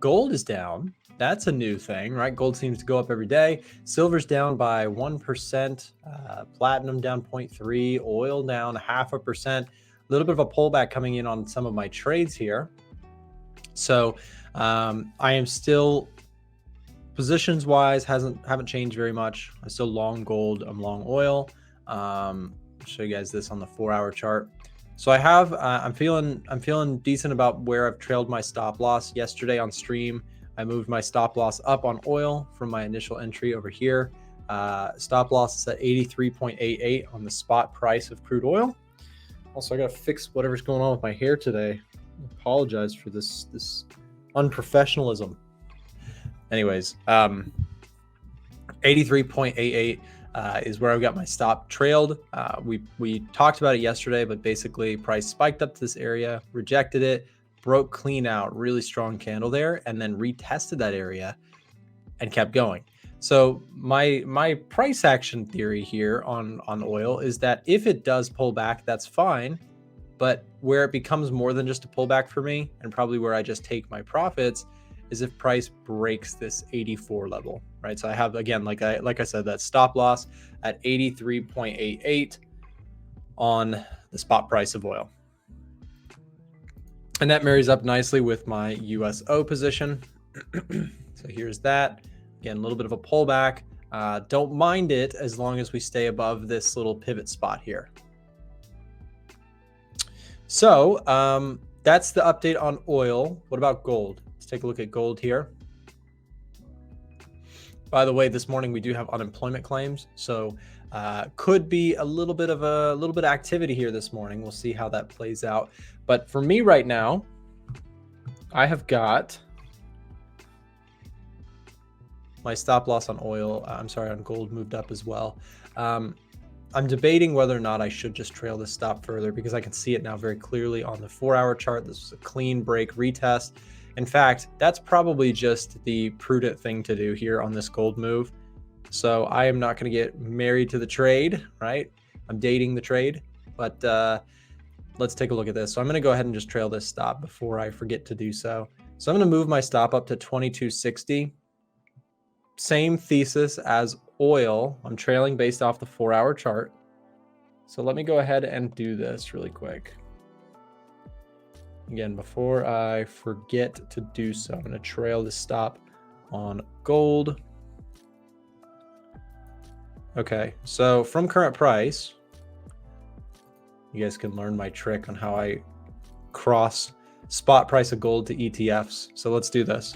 Gold is down. That's a new thing, right? Gold seems to go up every day. Silver's down by 1%, platinum down 0.3, oil down 0.5%. A little bit of a pullback coming in on some of my trades here. So I am still, positions wise, haven't changed very much. I'm still long gold. I'm long oil. I'll show you guys this on the 4-hour chart. So I have, I'm feeling decent about where I've trailed my stop loss. Yesterday on stream, I moved my stop loss up on oil from my initial entry over here. Stop loss is at 83.88 on the spot price of crude oil. Also, I gotta fix whatever's going on with my hair today. I apologize for this unprofessionalism. Anyways, 83.88 is where I've got my stop trailed. We talked about it yesterday, but basically price spiked up to this area, rejected it, broke clean out, really strong candle there, and then retested that area and kept going. So my price action theory here on oil is that if it does pull back, that's fine. But where it becomes more than just a pullback for me, and probably where I just take my profits, is if price breaks this 84 level, right? So I have, again, like I said, that stop loss at 83.88 on the spot price of oil. And that marries up nicely with my USO position. So here's that. Again, a little bit of a pullback. Don't mind it as long as we stay above this little pivot spot here. So that's the update on oil. What about gold? Let's take a look at gold here. By the way, this morning we do have unemployment claims, so could be a little bit of activity here this morning. We'll see how that plays out. But for me right now, I have got my stop loss on oil. I'm sorry, on gold moved up as well. I'm debating whether or not I should just trail this stop further because I can see it now very clearly on the 4-hour chart. This was a clean break retest. In fact, that's probably just the prudent thing to do here on this gold move. So I am not going to get married to the trade, right? I'm dating the trade, but let's take a look at this. So I'm going to go ahead and just trail this stop before I forget to do so. So I'm going to move my stop up to 2260. Same thesis as oil. I'm trailing based off the 4-hour chart. So let me go ahead and do this really quick. Again, before I forget to do so, I'm going to trail the stop on gold. Okay, so from current price, you guys can learn my trick on how I cross spot price of gold to ETFs. So let's do this.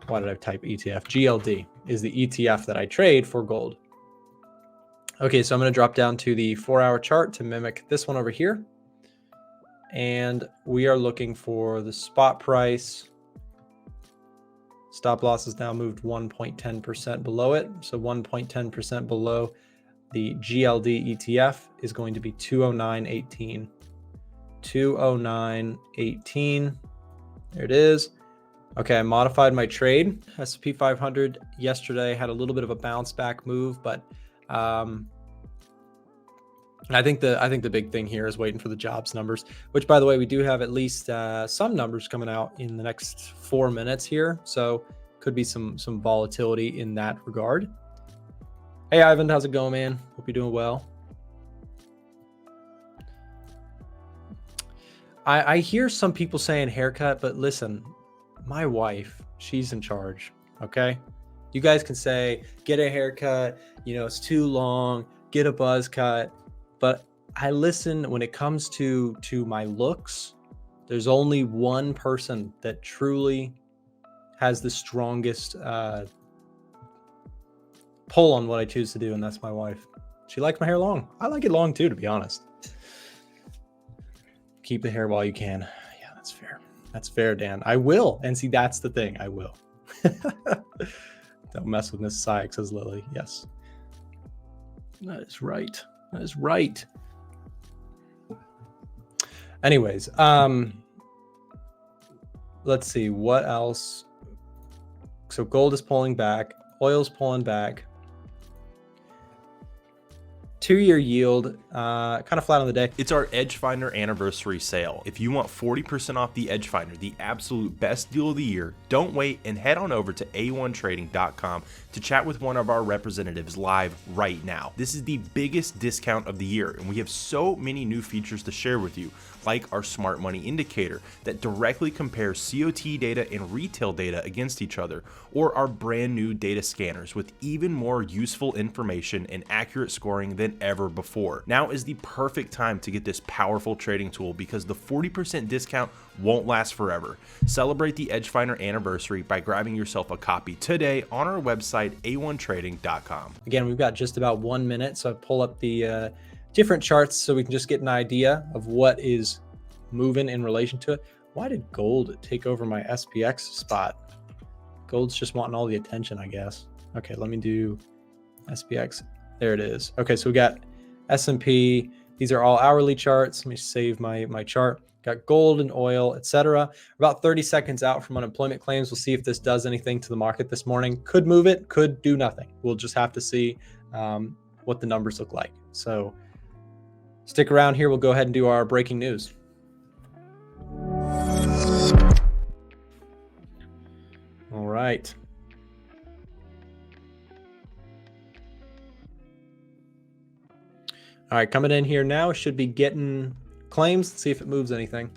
Why did I type ETF? GLD is the ETF that I trade for gold. Okay, so I'm going to drop down to the 4-hour chart to mimic this one over here. And we are looking for the spot price. Stop loss has now moved 1.10% below it. So 1.10% below the GLD ETF is going to be 209.18. 209.18. There it is. Okay, I modified my trade. S&P 500 yesterday had a little bit of a bounce back move, but I think the big thing here is waiting for the jobs numbers, which, by the way, we do have at least some numbers coming out in the next 4 minutes here. So could be some volatility in that regard. Hey, Ivan, how's it going, man? Hope you're doing well. I hear some people saying haircut, but listen, my wife, she's in charge, okay? You guys can say, get a haircut, you know, it's too long, get a buzz cut. But I listen when it comes to my looks. There's only one person that truly has the strongest pull on what I choose to do, and that's my wife. She likes my hair long. I like it long too, to be honest. Keep the hair while you can. Yeah, that's fair. That's fair, Dan. I will. And see, that's the thing. I will. Don't mess with Miss Sykes, says Lily. Yes. That is right. That is right. Anyways, let's see what else. So gold is pulling back, oil's pulling back. 2-year yield, kind of flat on the day. It's our Edge Finder anniversary sale. If you want 40% off the Edge Finder, the absolute best deal of the year, don't wait and head on over to a1trading.com to chat with one of our representatives live right now. This is the biggest discount of the year, and we have so many new features to share with you, like our Smart Money Indicator that directly compares COT data and retail data against each other, or our brand new data scanners with even more useful information and accurate scoring than ever before. Now is the perfect time to get this powerful trading tool because the 40% discount won't last forever. Celebrate the Edge Finder anniversary by grabbing yourself a copy today on our website, a1trading.com. Again, we've got just about 1 minute, so I pull up the different charts so we can just get an idea of what is moving in relation to it. Why did gold take over my SPX spot? Gold's just wanting all the attention, I guess. Okay, let me do SPX. There it is. Okay, so we got S&P. These are all hourly charts. Let me save my chart. Got gold and oil, etc. About 30 seconds out from unemployment claims. We'll see if this does anything to the market this morning. Could move it, could do nothing. We'll just have to see what the numbers look like. So stick around here. We'll go ahead and do our breaking news. All right. All right, coming in here now, should be getting claims. Let's see if it moves anything.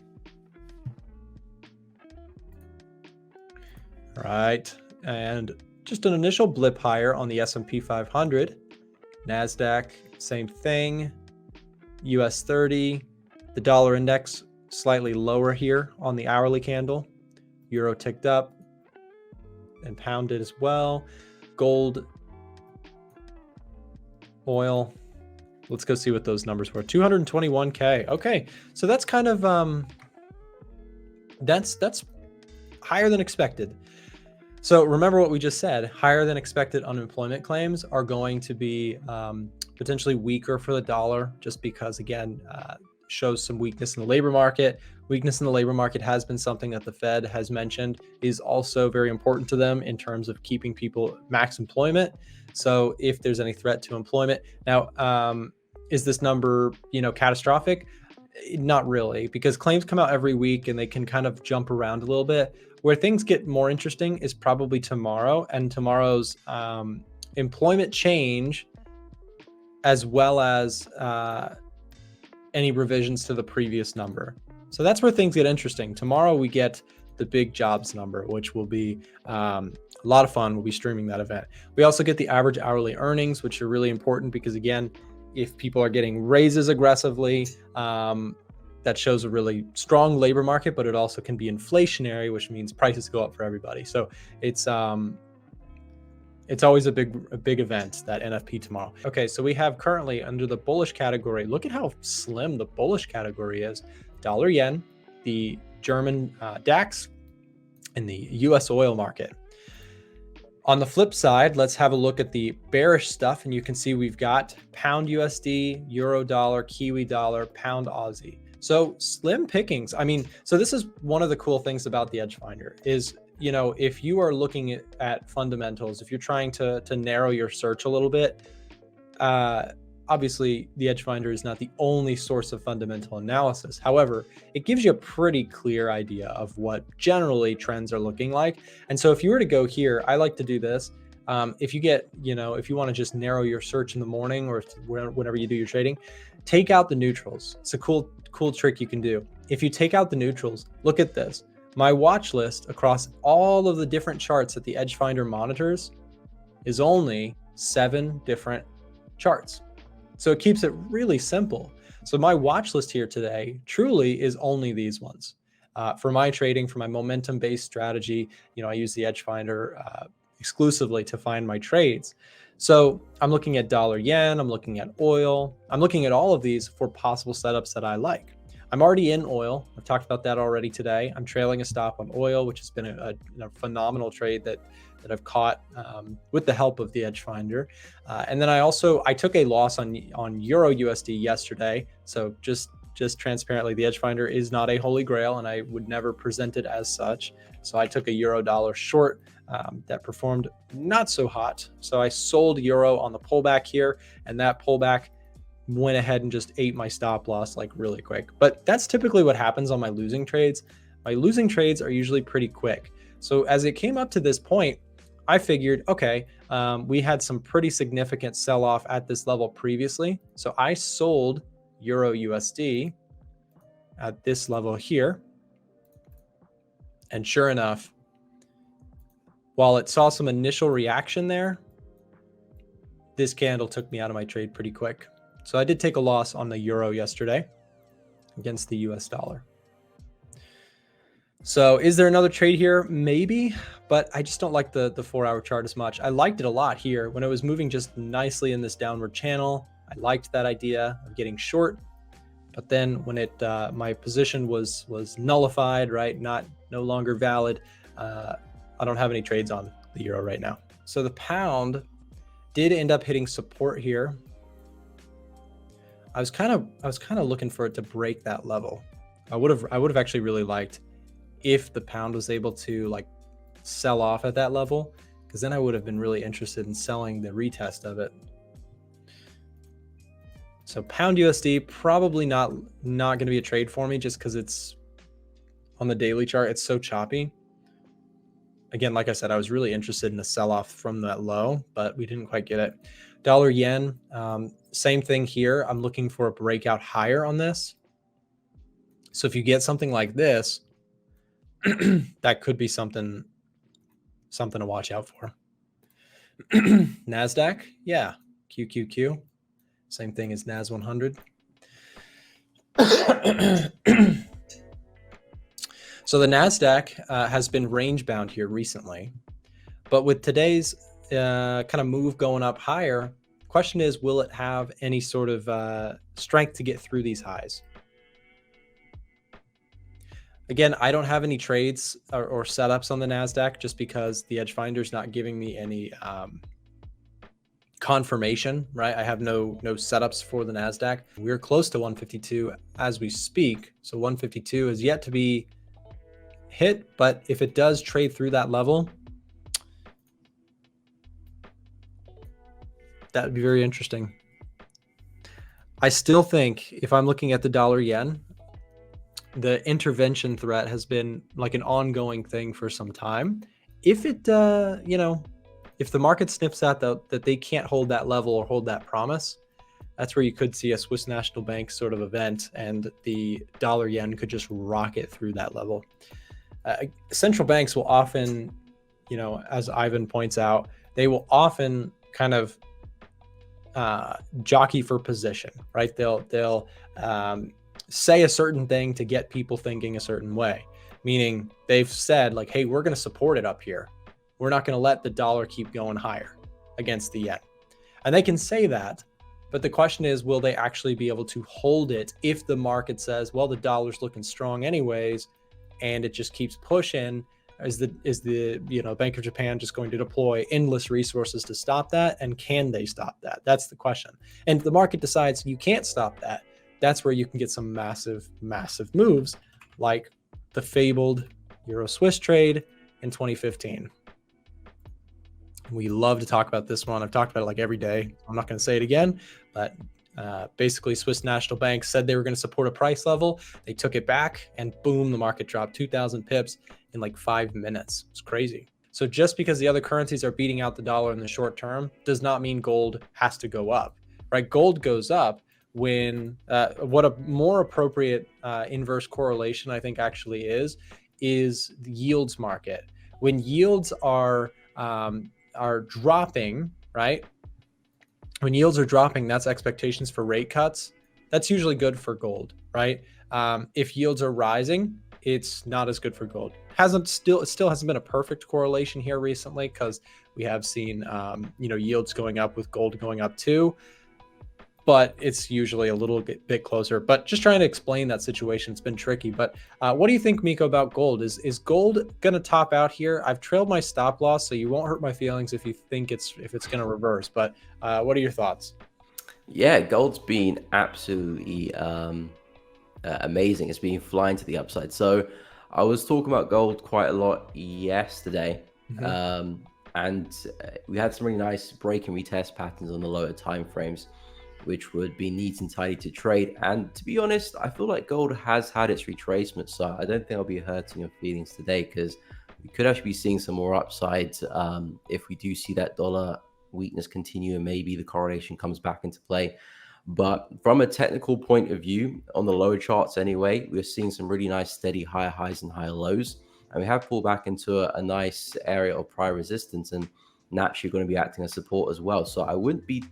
All right, and just an initial blip higher on the S&P 500. NASDAQ, same thing. US 30, the dollar index slightly lower here on the hourly candle. Euro ticked up and pound did as well. Gold, oil. Let's go see what those numbers were. 221K. Okay, so that's kind of that's higher than expected. So remember what we just said. Higher than expected unemployment claims are going to be potentially weaker for the dollar, just because again shows some weakness in the labor market. Weakness in the labor market has been something that the Fed has mentioned is also very important to them in terms of keeping people max employment. So if there's any threat to employment now, is this number, catastrophic? Not really, because claims come out every week and they can kind of jump around a little bit. Where things get more interesting is probably tomorrow and tomorrow's employment change, as well as any revisions to the previous number. So that's where things get interesting. Tomorrow we get the big jobs number, which will be a lot of fun. We'll be streaming that event. We also get the average hourly earnings, which are really important because, again, if people are getting raises aggressively, that shows a really strong labor market, but it also can be inflationary, which means prices go up for everybody. So it's always a big event, that NFP tomorrow. Okay, so we have currently under the bullish category, look at how slim the bullish category is. Dollar yen, the German DAX, and the US oil market. On the flip side, let's have a look at the bearish stuff, and you can see we've got pound USD, euro dollar, Kiwi dollar, pound Aussie. So slim pickings. I mean, so this is one of the cool things about the Edge Finder is, if you are looking at fundamentals, if you're trying to narrow your search a little bit, obviously the Edge Finder is not the only source of fundamental analysis. However, it gives you a pretty clear idea of what generally trends are looking like. And so if you were to go here, I like to do this. If you get, if you want to just narrow your search in the morning or whenever you do your trading, take out the neutrals. It's a cool trick you can do. If you take out the neutrals, look at this. My watch list across all of the different charts that the Edge Finder monitors is only 7 different charts. So it keeps it really simple. So my watch list here today truly is only these ones. For my trading, for my momentum-based strategy, I use the Edge Finder exclusively to find my trades. So I'm looking at dollar yen, I'm looking at oil, I'm looking at all of these for possible setups that I like. I'm already in oil. I've talked about that already today. I'm trailing a stop on oil, which has been a phenomenal trade that I've caught with the help of the Edge Finder. And then I took a loss on Euro USD yesterday. So just transparently, the Edge Finder is not a holy grail, and I would never present it as such. So I took a euro dollar short that performed not so hot. So I sold euro on the pullback here, and that pullback went ahead and just ate my stop loss like really quick. But that's typically what happens on my losing trades. My losing trades are usually pretty quick. So as it came up to this point, I figured, okay, we had some pretty significant sell-off at this level previously. So I sold Euro USD at this level here. And sure enough, while it saw some initial reaction there, this candle took me out of my trade pretty quick. So I did take a loss on the euro yesterday against the US dollar. So is there another trade here? Maybe, but I just don't like the 4-hour chart as much. I liked it a lot here when it was moving just nicely in this downward channel. I liked that idea of getting short, but then when it my position was nullified, right? No longer valid. I don't have any trades on the euro right now. So the pound did end up hitting support here. I was kind of looking for it to break that level. I would have actually really liked if the pound was able to like sell off at that level, because then I would have been really interested in selling the retest of it. So pound USD, probably not going to be a trade for me just because it's on the daily chart. It's so choppy. Again, like I said, I was really interested in a sell-off from that low, but we didn't quite get it. Dollar yen, same thing here. I'm looking for a breakout higher on this. So if you get something like this, that could be something to watch out for. NASDAQ, yeah, QQQ, same thing as NAS 100. So the NASDAQ has been range bound here recently, but with today's kind of move going up higher, the question is, will it have any sort of strength to get through these highs? Again, I don't have any trades or setups on the NASDAQ just because the edge finder's not giving me any confirmation, right? I have no setups for the NASDAQ. We're close to 152 as we speak. So 152 is yet to be hit, but if it does trade through that level, that would be very interesting. I still think if I'm looking at the dollar yen, the intervention threat has been like an ongoing thing for some time. If it, if the market sniffs out that they can't hold that level or hold that promise, that's where you could see a Swiss National Bank sort of event and the dollar yen could just rocket through that level. Central banks will often, as Ivan points out, they will often kind of jockey for position, right? They'll say a certain thing to get people thinking a certain way, meaning they've said like, hey, we're going to support it up here. We're not going to let the dollar keep going higher against the yen. And they can say that, but the question is, will they actually be able to hold it if the market says, well, the dollar's looking strong anyways, and it just keeps pushing? Is the Bank of Japan just going to deploy endless resources to stop that? And can they stop that? That's the question. And if the market decides you can't stop that, that's where you can get some massive, massive moves like the fabled Euro Swiss trade in 2015. We love to talk about this one. I've talked about it like every day. I'm not going to say it again, but basically Swiss National Bank said they were going to support a price level. They took it back and boom, the market dropped 2,000 pips in like 5 minutes. It's crazy. So just because the other currencies are beating out the dollar in the short term does not mean gold has to go up, right? Gold goes up when what a more appropriate inverse correlation I think actually is the yields market. When yields are dropping, right? When yields are dropping, that's expectations for rate cuts. That's usually good for gold, right? If yields are rising, it's not as good for gold. It still hasn't been a perfect correlation here recently because we have seen yields going up with gold going up too, but it's usually a little bit closer. But just trying to explain that situation, it's been tricky. But what do you think, Miko, about gold? Is gold going to top out here? I've trailed my stop loss, so you won't hurt my feelings if you think if it's going to reverse. But what are your thoughts? Yeah, gold's been absolutely amazing. It's been flying to the upside. So I was talking about gold quite a lot yesterday. Mm-hmm. And we had some really nice break and retest patterns on the lower time frames. which would be neat and tidy to trade. And to be honest, I feel like gold has had its retracement, so I don't think I'll be hurting your feelings today, because we could actually be seeing some more upside if we do see that dollar weakness continue and maybe the correlation comes back into play. But from a technical point of view, on the lower charts anyway, we're seeing some really nice steady higher highs and higher lows. And we have pulled back into a nice area of prior resistance and naturally going to be acting as support as well. So I wouldn't be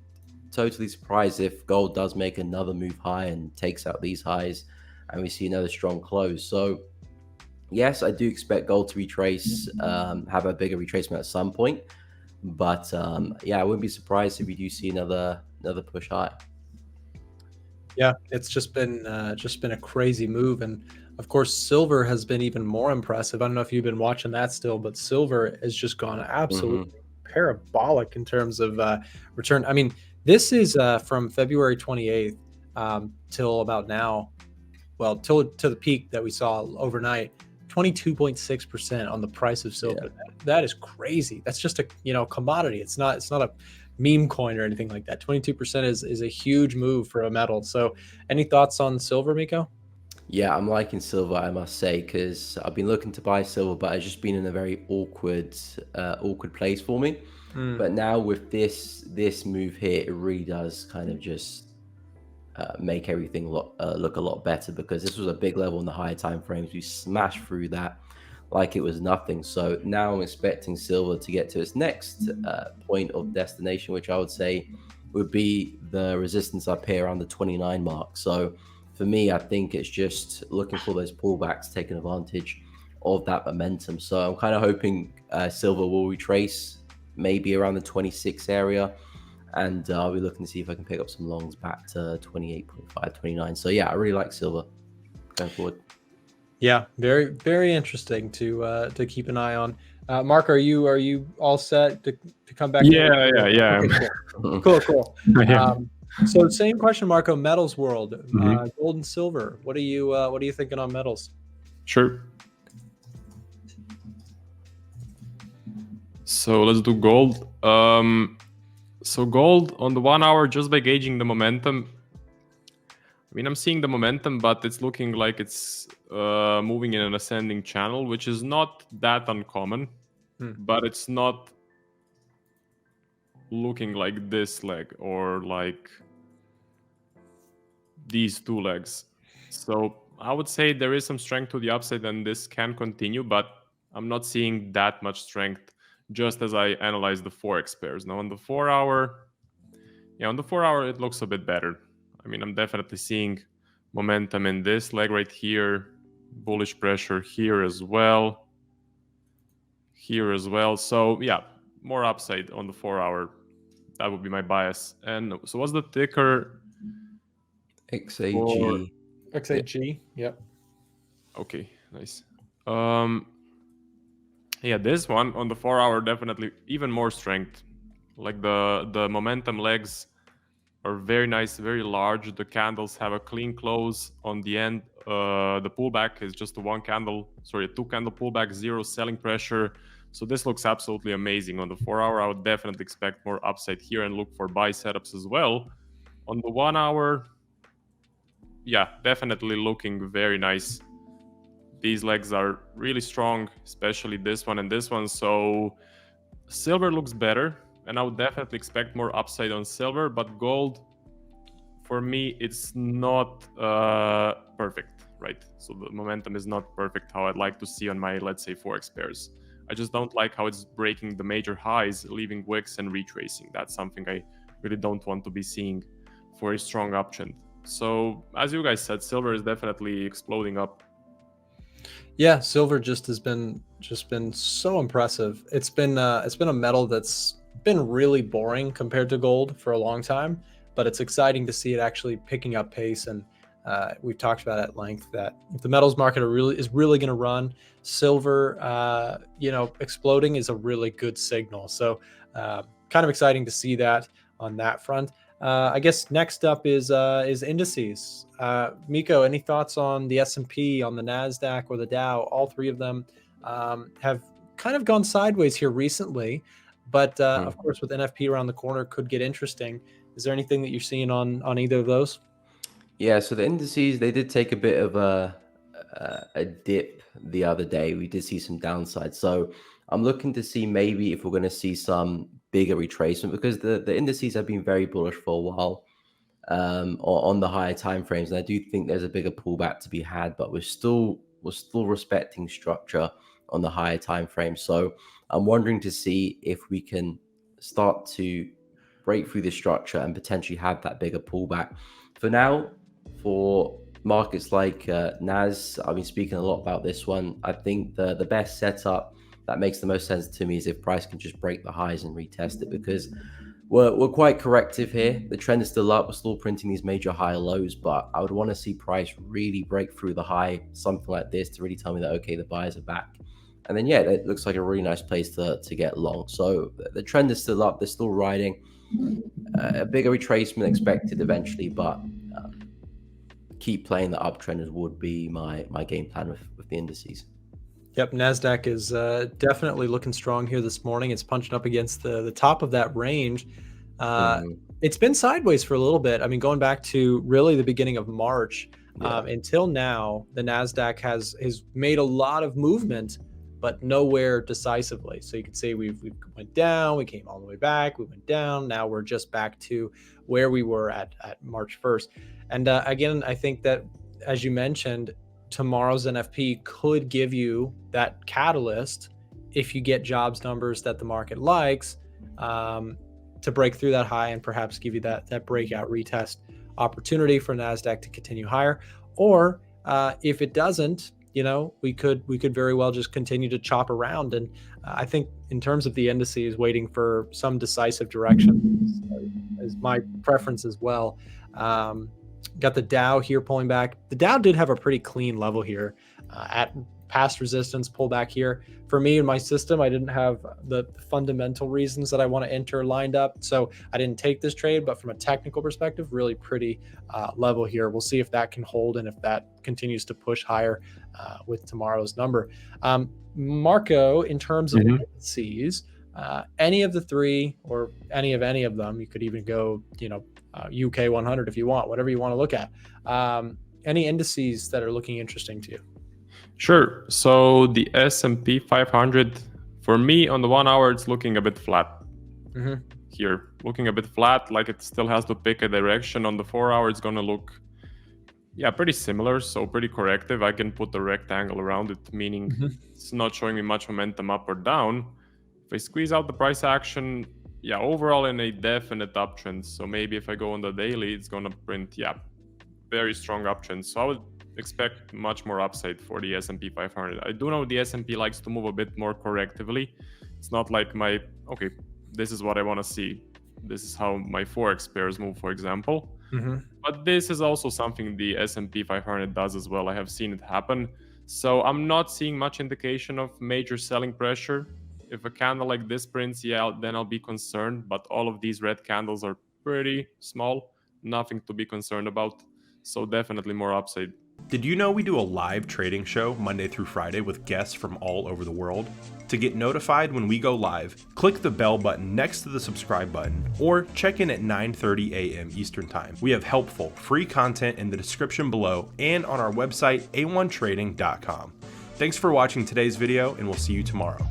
totally surprised if gold does make another move high and takes out these highs and we see another strong close. So yes, I do expect gold to retrace, have a bigger retracement at some point. But yeah, I wouldn't be surprised if we do see another push high. Yeah, it's just been a crazy move, and of course, silver has been even more impressive. I don't know if you've been watching that still, but silver has just gone absolutely parabolic in terms of return. I mean, this is from February 28th till about now. Well, to the peak that we saw overnight, 22.6% on the price of silver. Yeah. That is crazy. That's just a commodity. It's not a meme coin or anything like that. 22% is a huge move for a metal. So any thoughts on silver, Miko? Yeah, I'm liking silver, I must say, because I've been looking to buy silver, but it's just been in a very awkward place for me. But now with this move here, it really does kind of just make everything look a lot better, because this was a big level in the higher time frames. We smashed through that like it was nothing. So now I'm expecting silver to get to its next point of destination, which I would say would be the resistance up here around the 29 mark. So for me, I think it's just looking for those pullbacks, taking advantage of that momentum. So I'm kind of hoping silver will retrace maybe around the 26 area, and I'll be looking to see if I can pick up some longs back to 28.5, 29. So yeah, I really like silver going forward. Yeah, very, very interesting to keep an eye on. Mark, are you all set to come back? Yeah. Okay, cool. So same question, Marco. Metals world, gold and silver. What are you thinking on metals? Sure. So let's do gold. So gold on the 1 hour, just by gauging the momentum. I mean, I'm seeing the momentum, but it's looking like it's moving in an ascending channel, which is not that uncommon, but it's not looking like this leg or like these two legs. So I would say there is some strength to the upside and this can continue, but I'm not seeing that much strength just as I analyze the Forex pairs. Now on the 4 hour, it looks a bit better. I mean, I'm definitely seeing momentum in this leg right here, bullish pressure here as well. So yeah, more upside on the 4 hour. That would be my bias. And so what's the ticker? XAG. XAG, yep. Okay, nice. Yeah, this one on the 4 hour, definitely even more strength. Like the momentum legs are very nice, very large. The candles have a clean close on the end. The pullback is just a two candle pullback, zero selling pressure. So this looks absolutely amazing. On the 4 hour, I would definitely expect more upside here and look for buy setups as well. On the 1 hour, yeah, definitely looking very nice. These legs are really strong, especially this one and this one. So silver looks better, and I would definitely expect more upside on silver, but gold, for me, it's not perfect, right? So the momentum is not perfect how I'd like to see on my, let's say, Forex pairs. I just don't like how it's breaking the major highs, leaving wicks and retracing. That's something I really don't want to be seeing for a strong uptrend. So as you guys said, silver is definitely exploding up. Yeah, silver just has been so impressive. It's been a metal that's been really boring compared to gold for a long time, but it's exciting to see it actually picking up pace. And we've talked about at length that if the metals market is really going to run, silver, exploding is a really good signal. So kind of exciting to see that on that front. I guess next up is indices. Miko, any thoughts on the S&P, on the NASDAQ, or the Dow? All three of them have kind of gone sideways here recently, but of course with NFP around the corner could get interesting. Is there anything that you're seeing on either of those? Yeah, so the indices, they did take a bit of a dip the other day. We did see some downside. So I'm looking to see maybe if we're going to see some bigger retracement, because the indices have been very bullish for a while on the higher time frames. And I do think there's a bigger pullback to be had, but we're still respecting structure on the higher time frame. So I'm wondering to see if we can start to break through the structure and potentially have that bigger pullback. For now, for markets like NAS, I've been speaking a lot about this one. I think the best setup that makes the most sense to me is if price can just break the highs and retest it, because we're quite corrective here. The trend is still up. We're still printing these major high lows, but I would want to see price really break through the high, something like this, to really tell me that, okay, the buyers are back. And then, yeah, it looks like a really nice place to get long. So the trend is still up. They're still riding. A bigger retracement expected eventually, but keep playing the uptrend would be my game plan with the indices. Yep, NASDAQ is definitely looking strong here this morning. It's punching up against the top of that range. It's been sideways for a little bit. I mean, going back to really the beginning of March, until now, the NASDAQ has made a lot of movement, but nowhere decisively. So you could say we went down, we came all the way back, we went down. Now we're just back to where we were at March 1st. And again, I think that, as you mentioned, tomorrow's NFP could give you that catalyst if you get jobs numbers that the market likes, to break through that high and perhaps give you that breakout retest opportunity for NASDAQ to continue higher. Or if it doesn't, we could very well just continue to chop around. And I think in terms of the indices, waiting for some decisive direction is my preference as well. Got the Dow here pulling back. The Dow did have a pretty clean level here at past resistance, pull back here. For me in my system, I didn't have the fundamental reasons that I want to enter lined up, so I didn't take this trade. But from a technical perspective, really pretty level here. We'll see if that can hold and if that continues to push higher with tomorrow's number. Marco, in terms of indices, any of the three or any of them, you could even go, UK 100 if you want, whatever you want to look at. Any indices that are looking interesting to you? Sure. So the S&P 500, for me on the 1 hour, it's looking a bit flat here. Looking a bit flat, like it still has to pick a direction. On the 4 hour, it's going to look, pretty similar. So pretty corrective. I can put a rectangle around it, meaning it's not showing me much momentum up or down. If I squeeze out the price action, overall in a definite uptrend. So maybe if I go on the daily, it's going to print, very strong uptrend. So I would expect much more upside for the S&P 500. I do know the S&P likes to move a bit more correctively. It's not like this is what I want to see. This is how my Forex pairs move, for example. But this is also something the S&P 500 does as well. I have seen it happen. So I'm not seeing much indication of major selling pressure. If a candle like this prints, then I'll be concerned. But all of these red candles are pretty small. Nothing to be concerned about. So definitely more upside. Did you know we do a live trading show Monday through Friday with guests from all over the world? To get notified when we go live, click the bell button next to the subscribe button or check in at 9:30 a.m. Eastern Time. We have helpful, free content in the description below and on our website, a1trading.com. Thanks for watching today's video, and we'll see you tomorrow.